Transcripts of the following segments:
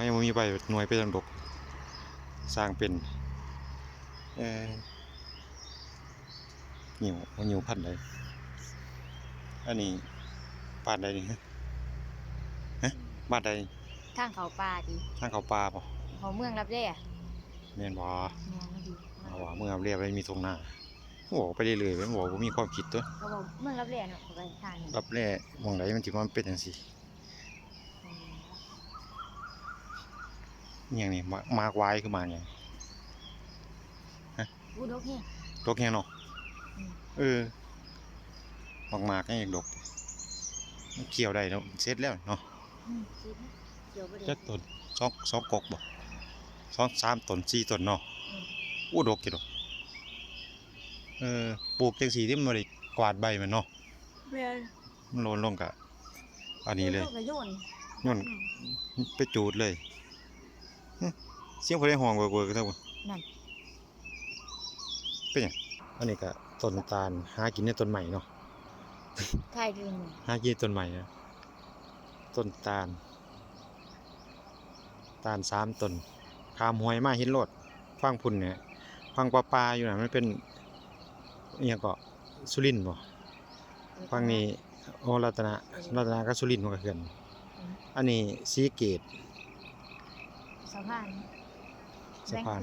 ยังไม่มีใบหน่วยไปทางดกสร้างเป็นหิวพันธุ์ใดอันนี้บ้านใดนี่ฮะบ้านใดทางเขาป่าดิทางเขาป่าป่ะเขาเมืองรับแร่แม่นบ่แม่นดีเอาว่าเมืองเรียบไม่มีทงหน้าบอกไปเรื่อยๆบอกว่ามีความคิดตัวเขาบอกเมืองรับแร่เนาะเขาไปทางนี้รับแร่มองไหนมันจิมันเป็นจังซี่อย่างนี้มากวายคือมาอย่างอู้ดกแห้งดกแฮงเนาะมากๆให้ดกเกี่ยวได้เนาะเสร็จแล้วเนาะเกี่ยวบ่ได้จักต้นสองกกบ่2-3ต้น4ต้นเนาะอู้ดกกี่ดอกปลูกจังซี่ที่มันบ่ได้กวาดใบมันเนาะแม่นมันโลนลงกะอันนี้เลยโยนไปจูดเลยเสียงผู้ใดฮ้องเวิร์กๆเท่าบ่นั่นเป็นหยังอันนี้ก็ต้นตาลหากินในต้นใหม่เนาะทายกินหากินต้นใหม่นะต้นตาล3ต้นข้ามห้วยมาเห็นโลดฟังพุ่นเนี่ยฟังปลาอยู่น่ะมันเป็นอิหยังก็สุรินทร์บ่ฟังนี้โอรัตนะกับสุรินทร์มันก็คือกันอันนี้ศรีเกตสะพาน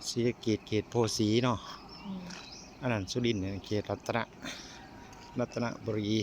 ศรีเกตเขตโพสีเนาะอันนั้นสุรินทร์เนี่ยเขตรัตนบุรี